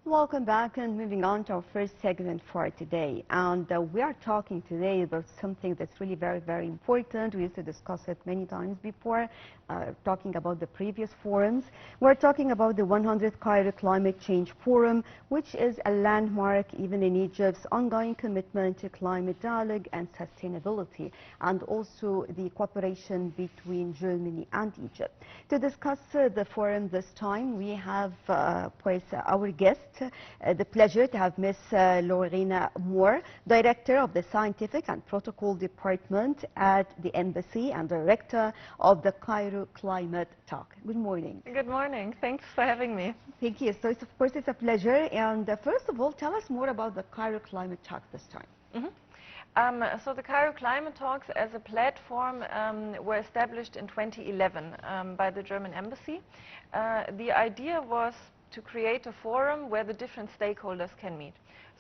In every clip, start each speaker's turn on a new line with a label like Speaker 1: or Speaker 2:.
Speaker 1: Welcome back, and moving on to our first segment for today. And we are talking today about something that's really very, very important. We used to discuss it many times before, talking about the previous forums. We're talking about the 100th Cairo Climate Change Forum, which is a landmark even in Egypt's ongoing commitment to climate dialogue and sustainability, and also the cooperation between Germany and Egypt. To discuss the forum this time, we have, of course, our guest. The pleasure to have Miss Lorena Mohr, Director of the Scientific and Protocol Department at the Embassy and Director of the Cairo Climate Talk. Good morning.
Speaker 2: Good morning. Thanks for having me.
Speaker 1: Thank you. So, of course, it's a pleasure. And first of all, tell us more about the Cairo Climate Talk this time.
Speaker 2: So the Cairo Climate Talks as a platform were established in 2011 by the German Embassy. The idea was to create a forum where the different stakeholders can meet.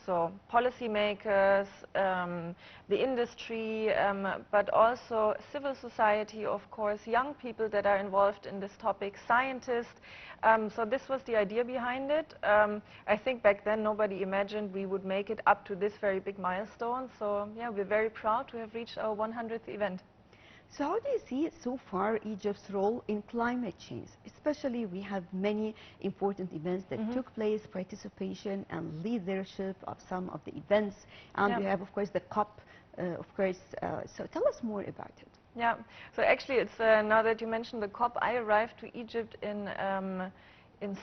Speaker 2: So policymakers, the industry, but also civil society, of course, young people that are involved in this topic, scientists. So this was the idea behind it. I think back then nobody imagined we would make it up to this very big milestone. So yeah, we're very proud to have reached our 100th event.
Speaker 1: So how do you see so far Egypt's role in climate change? Especially we have many important events that took place, participation and leadership of some of the events, and we have, of course, the COP, of course. So tell us more about it.
Speaker 2: Yeah, so actually it's, now that you mentioned the COP, I arrived to Egypt in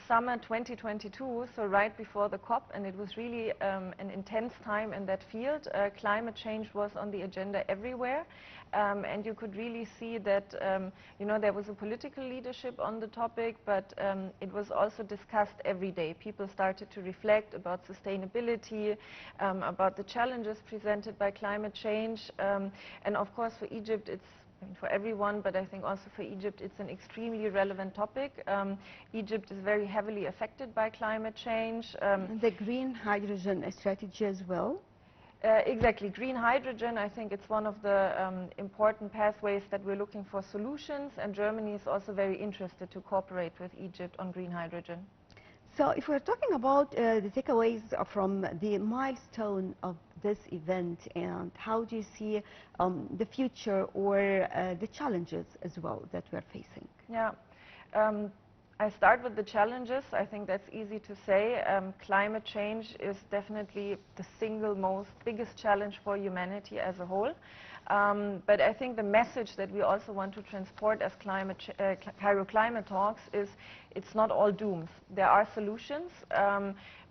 Speaker 2: summer 2022, so right before the COP, and it was really an intense time in that field. Climate change was on the agenda everywhere, and you could really see that you know, there was a political leadership on the topic, but it was also discussed every day. People started to reflect about sustainability, about the challenges presented by climate change, and of course for Egypt it's, for everyone, but I think also for Egypt, it's an extremely relevant topic. Egypt is very heavily affected by climate change.
Speaker 1: The green hydrogen strategy as well.
Speaker 2: Exactly. Green hydrogen, I think it's one of the important pathways that we're looking for solutions, and Germany is also very interested to cooperate with Egypt on green hydrogen.
Speaker 1: So if we're talking about the takeaways from the milestone of this event, and how do you see the future or the challenges as well that we're facing?
Speaker 2: Yeah, I start with the challenges. I think that's easy to say. Climate change is definitely the single most biggest challenge for humanity as a whole. But I think the message that we also want to transport as Cairo Climate Talks is it's not all dooms. There are solutions.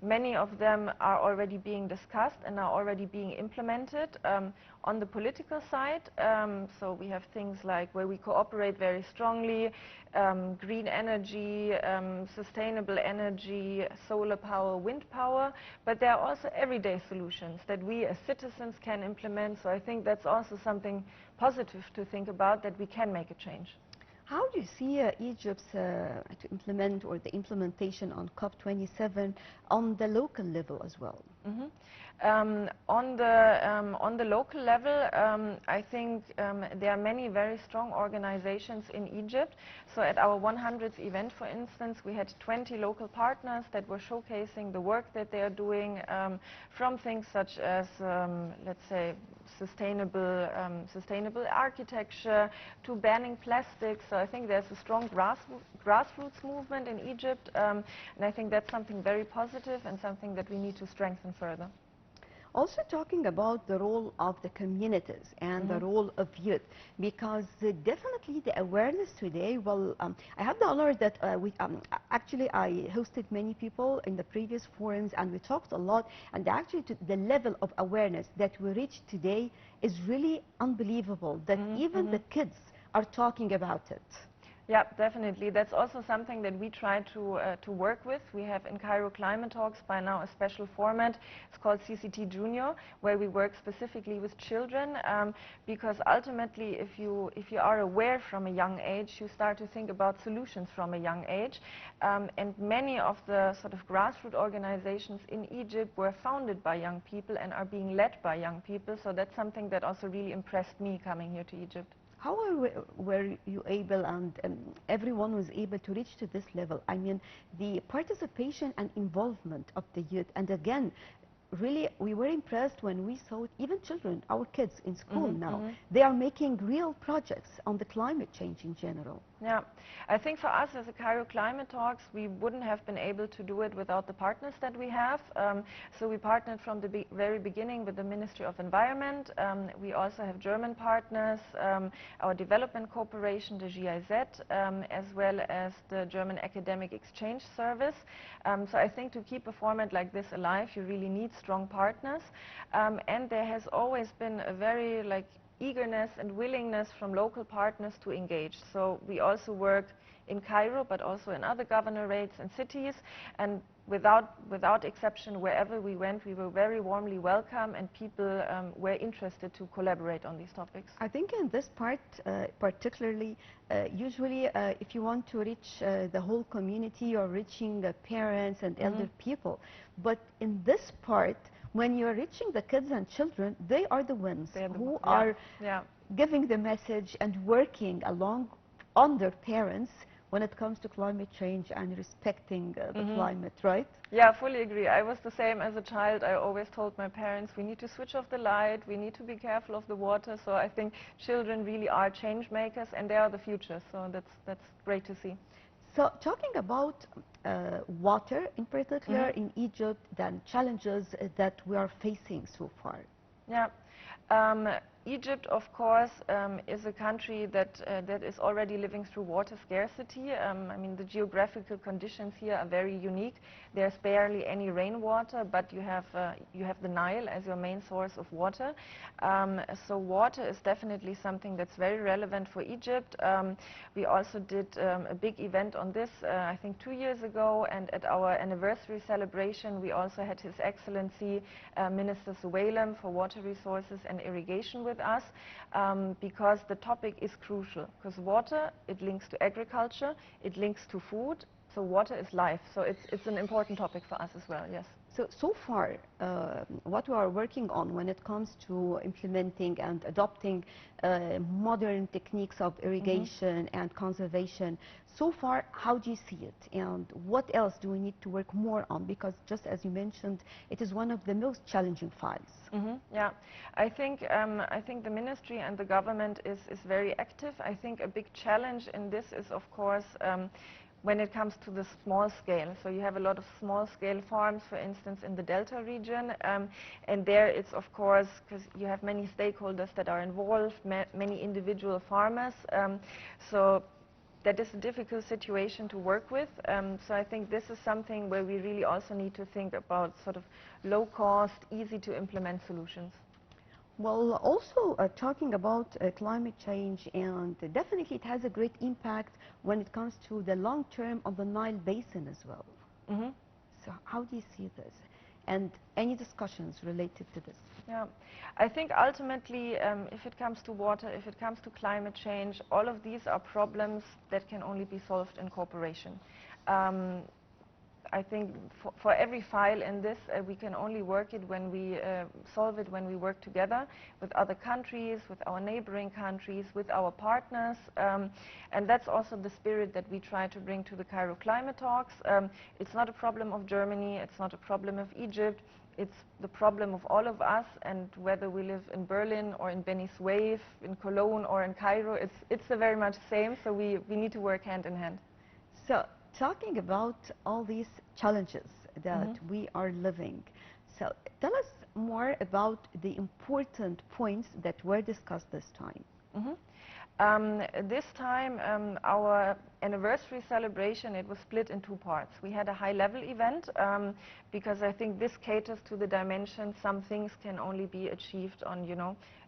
Speaker 2: Many of them are already being discussed and are already being implemented. On the political side, so we have things like where we cooperate very strongly, green energy, sustainable energy, solar power, wind power, but there are also everyday solutions that we as citizens can implement. So I think that's also something positive to think about, that we can make a change.
Speaker 1: How do you see Egypt's to implement, or the implementation on COP27 on the local level as well?
Speaker 2: On the local level, I think there are many very strong organizations in Egypt. So at our 100th event, for instance, we had 20 local partners that were showcasing the work that they are doing, from things such as, let's say, sustainable architecture to banning plastics. So I think there's a strong grassroots movement in Egypt, and I think that's something very positive and something that we need to strengthen further.
Speaker 1: Also talking about the role of the communities and the role of youth, because definitely the awareness today, well, I have the honor that actually I hosted many people in the previous forums, and we talked a lot, and actually the level of awareness that we reach today is really unbelievable, that even the kids are talking about it.
Speaker 2: Yeah, definitely. That's also something that we try to work with. We have in Cairo Climate Talks by now a special format. It's called CCT Junior, where we work specifically with children, because ultimately if you are aware from a young age, you start to think about solutions from a young age. And many of the sort of grassroots organizations in Egypt were founded by young people and are being led by young people. So that's something that also really impressed me coming here to Egypt.
Speaker 1: how were you able, and everyone was able to reach to this level? I mean, the participation and involvement of the youth, and again, really, we were impressed when we saw even children, our kids in school now, they are making real projects on the climate change in general.
Speaker 2: Yeah, I think for us as a Cairo Climate Talks, we wouldn't have been able to do it without the partners that we have. So we partnered from the very beginning with the Ministry of Environment. We also have German partners, our development corporation, the GIZ, as well as the German Academic Exchange Service. So I think to keep a format like this alive, you really need strong partners. And there has always been a very eagerness and willingness from local partners to engage. So we also work in Cairo, but also in other governorates and cities, and without exception, wherever we went, we were very warmly welcome, and people were interested to collaborate on these topics.
Speaker 1: I think in this part, particularly, usually if you want to reach the whole community, you're reaching parents and elder people. But in this part, when you're reaching the kids and children, they are the ones who are giving the message and working along on their parents when it comes to climate change and respecting the climate, right?
Speaker 2: Yeah, fully agree. I was the same as a child. I always told my parents, we need to switch off the light, we need to be careful of the water. So I think children really are change makers, and they are the future. So that's great to see.
Speaker 1: So talking about water in particular in Egypt, then challenges that we are facing so far.
Speaker 2: Yeah. Egypt, of course, is a country that is already living through water scarcity. I mean, the geographical conditions here are very unique. There's barely any rainwater, but you have the Nile as your main source of water. So water is definitely something that's very relevant for Egypt. We also did a big event on this, I think 2 years ago, and at our anniversary celebration, we also had His Excellency Minister Suwailem for Water Resources and Irrigation with us, because the topic is crucial. Because water, it links to agriculture, it links to food, so water is life. So it's an important topic for us as well, yes.
Speaker 1: So far, what we are working on when it comes to implementing and adopting modern techniques of irrigation and conservation, so far, how do you see it? And what else do we need to work more on? Because just as you mentioned, it is one of the most challenging files.
Speaker 2: Yeah, I think the ministry and the government is very active. I think a big challenge in this is, of course, when it comes to the small scale. So you have a lot of small scale farms, for instance, in the Delta region, and there it's, of course, because you have many stakeholders that are involved, many individual farmers, so that is a difficult situation to work with. So I think this is something where we really also need to think about sort of low cost, easy to implement solutions.
Speaker 1: Well, also talking about climate change, and definitely it has a great impact when it comes to the long term of the Nile Basin as well. So how do you see this? And any discussions related to this?
Speaker 2: Yeah, I think ultimately, if it comes to water, if it comes to climate change, all of these are problems that can only be solved in cooperation. I think for every file in this, we can only work it when we solve it when we work together with other countries, with our neighboring countries, with our partners. And that's also the spirit that we try to bring to the Cairo Climate Talks. It's not a problem of Germany, it's not a problem of Egypt, it's the problem of all of us, and whether we live in Berlin or in Beni Suef, in Cologne or in Cairo, it's very much the same, so we need to work hand in hand.
Speaker 1: So, talking about all these challenges that we are living, so tell us more about the important points that were discussed this time.
Speaker 2: This time, our anniversary celebration, it was split in 2 parts. We had a high-level event, because I think this caters to the dimension some things can only be achieved on,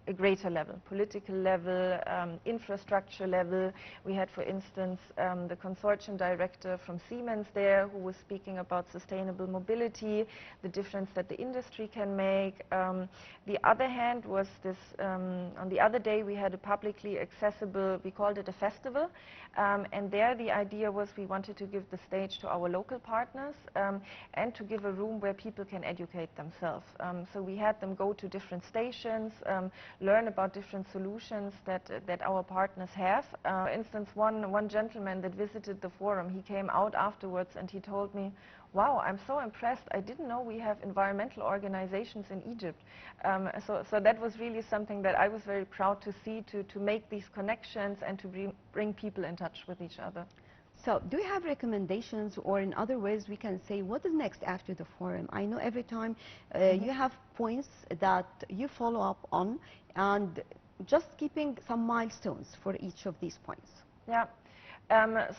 Speaker 2: a greater level, political level, infrastructure level. We had, for instance, the consortium director from Siemens there, who was speaking about sustainable mobility, the difference that the industry can make. The other hand was this, on the other day we had a publicly accessible, we called it a festival, and there there the idea was we wanted to give the stage to our local partners and to give a room where people can educate themselves. So we had them go to different stations, learn about different solutions that our partners have. For instance, one gentleman that visited the forum, he came out afterwards and he told me, wow, I'm so impressed. I didn't know we have environmental organizations in Egypt. So that was really something that I was very proud to see, to make these connections and to bring people in touch with each other.
Speaker 1: So do you have recommendations, or in other ways we can say what is next after the forum? I know every time you have points that you follow up on, and just keeping some milestones for each of these points.
Speaker 2: Yeah.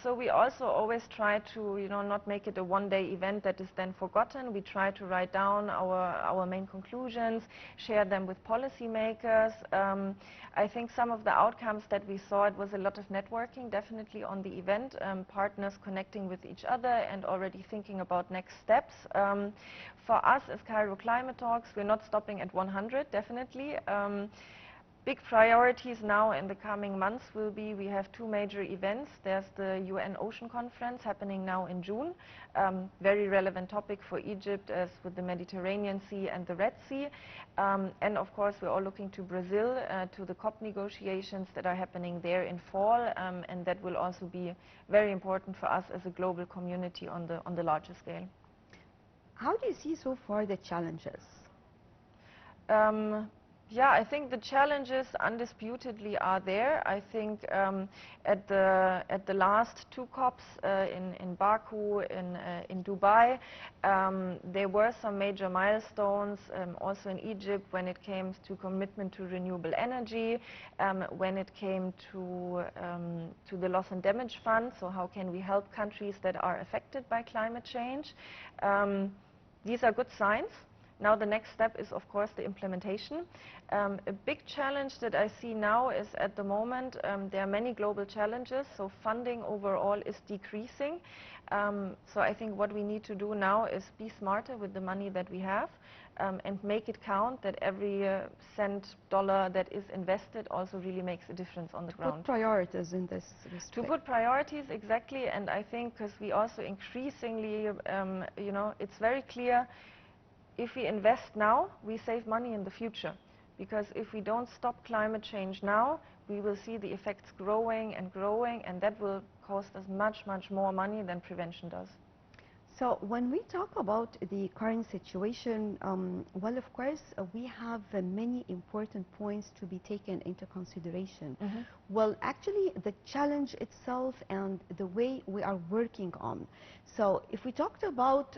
Speaker 2: So we also always try to, not make it a one-day event that is then forgotten. We try to write down our main conclusions, share them with policymakers. I think some of the outcomes that we saw, it was a lot of networking, definitely on the event, partners connecting with each other and already thinking about next steps. For us as Cairo Climate Talks, we're not stopping at 100, definitely. Big priorities now in the coming months will be, we have two major events. There's the UN Ocean Conference happening now in June. Very relevant topic for Egypt, as with the Mediterranean Sea and the Red Sea. And of course, we're all looking to Brazil, to the COP negotiations that are happening there in fall. And that will also be very important for us as a global community on the larger scale.
Speaker 1: How do you see so far the challenges?
Speaker 2: Yeah, I think the challenges undisputedly are there. I think at the last two COPs in Baku, in Dubai, there were some major milestones, also in Egypt, when it came to commitment to renewable energy, when it came to the loss and damage fund, so how can we help countries that are affected by climate change. These are good signs. Now the next step is, of course, the implementation. A big challenge that I see now is, at the moment, there are many global challenges, so funding overall is decreasing. So I think what we need to do now is be smarter with the money that we have, and make it count, that every cent, dollar that is invested also really makes a difference on the ground.
Speaker 1: Put priorities in this respect.
Speaker 2: To put priorities, exactly, and I think because we also increasingly, it's very clear, if we invest now, we save money in the future. Because if we don't stop climate change now, we will see the effects growing, and that will cost us much, much more money than prevention does.
Speaker 1: So when we talk about the current situation, well, of course, we have many important points to be taken into consideration.
Speaker 2: Mm-hmm.
Speaker 1: Well, actually, the challenge itself and the way we are working on. So if we talked about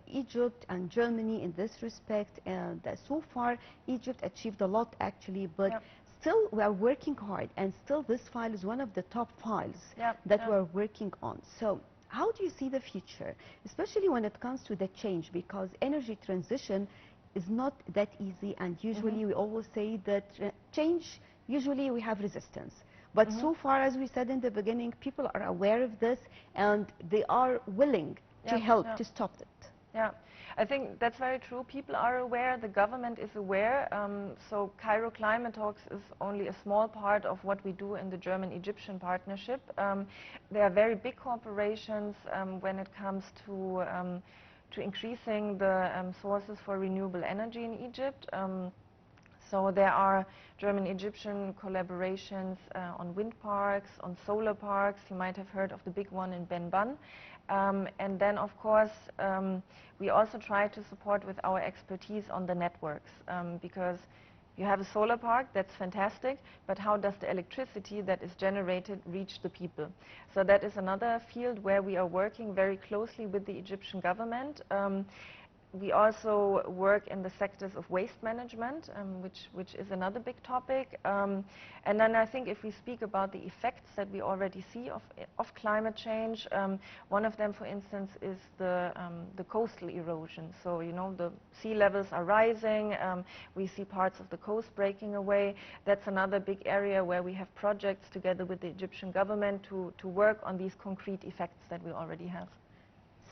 Speaker 1: Egypt and Germany in this respect, and so far Egypt achieved a lot, actually, but
Speaker 2: yep.
Speaker 1: Still we are working hard, and still this file is one of the top files
Speaker 2: yep.
Speaker 1: that
Speaker 2: yep.
Speaker 1: we're working on. So how do you see the future, especially when it comes to the change? Because energy transition is not that easy, and usually we always say that change, usually we have resistance. But so far, as we said in the beginning, people are aware of this, and they are willing to help to stop it.
Speaker 2: Yeah, I think that's very true. People are aware, the government is aware. So Cairo Climate Talks is only a small part of what we do in the German-Egyptian partnership. There are very big corporations when it comes to increasing the sources for renewable energy in Egypt. So there are German-Egyptian collaborations on wind parks, on solar parks. You might have heard of the big one in Ben Ban. And then, of course, we also try to support with our expertise on the networks, because you have a solar park, that's fantastic, but how does the electricity that is generated reach the people? So that is another field where we are working very closely with the Egyptian government. We also work in the sectors of waste management, which is another big topic. And then I think if we speak about the effects that we already see of climate change, one of them, for instance, is the coastal erosion. So, the sea levels are rising. We see parts of the coast breaking away. That's another big area where we have projects together with the Egyptian government to work on these concrete effects that we already have.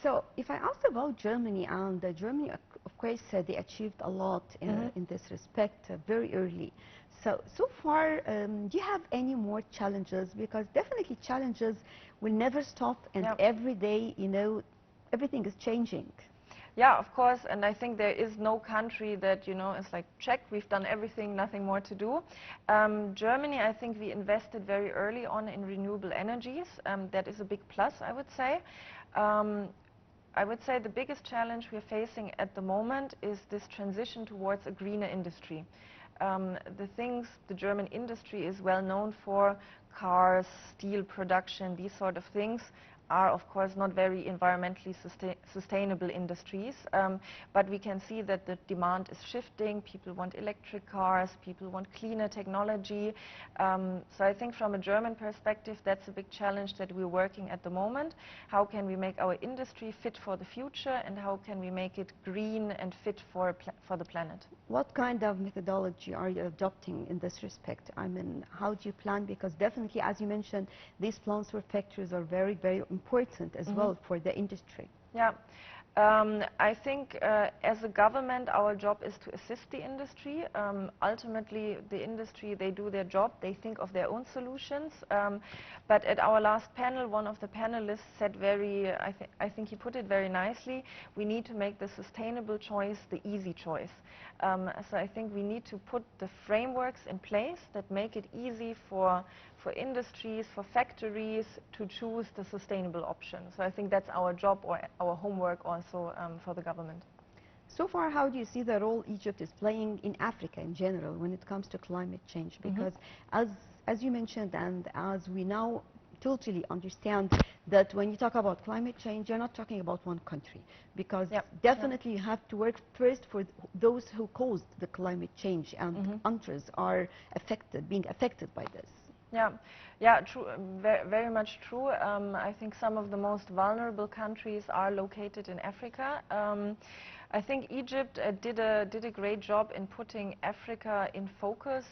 Speaker 1: So if I ask about Germany, and Germany, of course, they achieved a lot in this respect very early. So far, do you have any more challenges? Because definitely challenges will never stop, and
Speaker 2: Yeah.
Speaker 1: every day, you know, everything is changing.
Speaker 2: Yeah, of course, and I think there is no country that, you know, is like, check, we've done everything, nothing more to do. Germany, I think we invested very early on in renewable energies. That is a big plus, I would say. I would say the biggest challenge we're facing at the moment is this transition towards a greener industry. The German industry is well known for: cars, steel production, these sort of things are of course not very environmentally sustainable industries, but we can see that the demand is shifting. People want electric cars, people want cleaner technology. So I think from a German perspective, that's a big challenge that we're working at the moment. How can we make our industry fit for the future, and how can we make it green and fit for the planet?
Speaker 1: What kind of methodology are you adopting in this respect? I mean, how do you plan? Because definitely, as you mentioned, these plants for factories are very, very important as well for the industry.
Speaker 2: Yeah. I think as a government, our job is to assist the industry. Ultimately, the industry, they do their job, they think of their own solutions. But at our last panel, one of the panelists said I think he put it very nicely: we need to make the sustainable choice the easy choice. So I think we need to put the frameworks in place that make it easy for industries, for factories to choose the sustainable option. So I think that's our job, or our homework also for the government.
Speaker 1: So far, how do you see the role Egypt is playing in Africa in general when it comes to climate change? Because as you mentioned, and as we now totally understand, that when you talk about climate change, you're not talking about one country, because definitely you have to work first for those who caused the climate change, and others are being affected by this.
Speaker 2: Yeah, true, very much true. I think some of the most vulnerable countries are located in Africa. I think Egypt did a great job in putting Africa in focus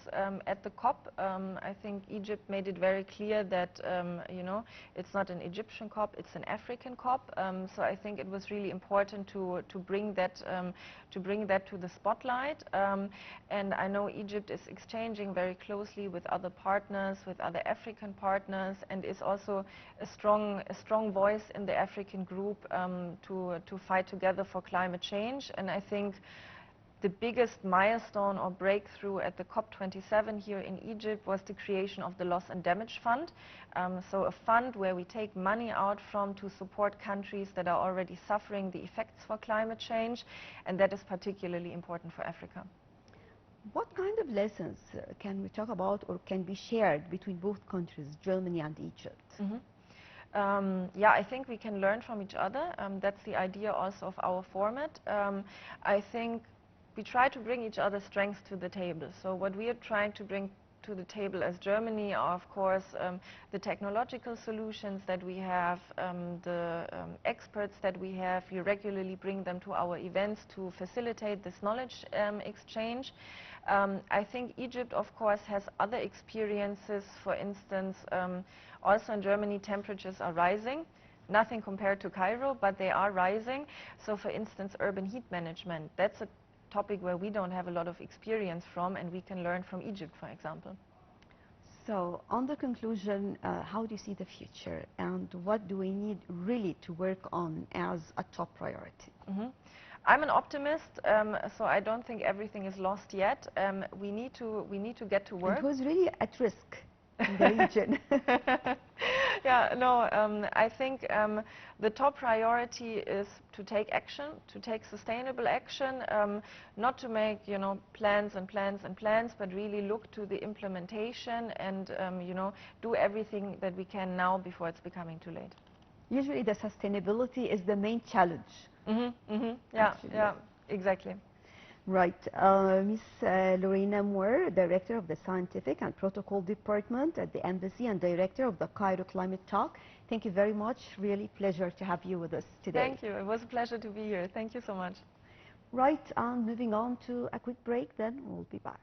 Speaker 2: at the COP. I think Egypt made it very clear that you know, it's not an Egyptian COP, it's an African COP. So I think it was really important to bring that to the spotlight. And I know Egypt is exchanging very closely with other partners, with other African partners, and is also a strong voice in the African group to fight together for climate change. And I think the biggest milestone or breakthrough at the COP27 here in Egypt was the creation of the Loss and Damage Fund. So a fund where we take money out from to support countries that are already suffering the effects for climate change, and that is particularly important for Africa.
Speaker 1: What kind of lessons can we talk about or can be shared between both countries, Germany and Egypt?
Speaker 2: Yeah, I think we can learn from each other. That's the idea also of our format. I think we try to bring each other's strengths to the table. So what we are trying to bring to the table as Germany are, of course, the technological solutions that we have, the experts that we have. We regularly bring them to our events to facilitate this knowledge exchange. I think Egypt, of course, has other experiences. For instance, also in Germany, temperatures are rising. Nothing compared to Cairo, but they are rising. So for instance, urban heat management, that's a topic where we don't have a lot of experience from, and we can learn from Egypt, for example.
Speaker 1: So on the conclusion, how do you see the future, and what do we need really to work on as a top priority?
Speaker 2: I'm an optimist, so I don't think everything is lost yet. We need to get to work.
Speaker 1: And who's really at risk in the region?
Speaker 2: Yeah, no, I think the top priority is to take action, to take sustainable action, not to make, you know, plans and plans and plans, but really look to the implementation and, you know, do everything that we can now before it's becoming too late.
Speaker 1: Usually the sustainability is the main challenge.
Speaker 2: Yeah, exactly.
Speaker 1: Right. Ms. Lorena Mohr, Director of the Scientific and Protocol Department at the Embassy and Director of the Cairo Climate Talk, thank you very much. Really pleasure to have you with us today.
Speaker 2: Thank you. It was a pleasure to be here. Thank you so much.
Speaker 1: Right, and moving on to a quick break, then we'll be back.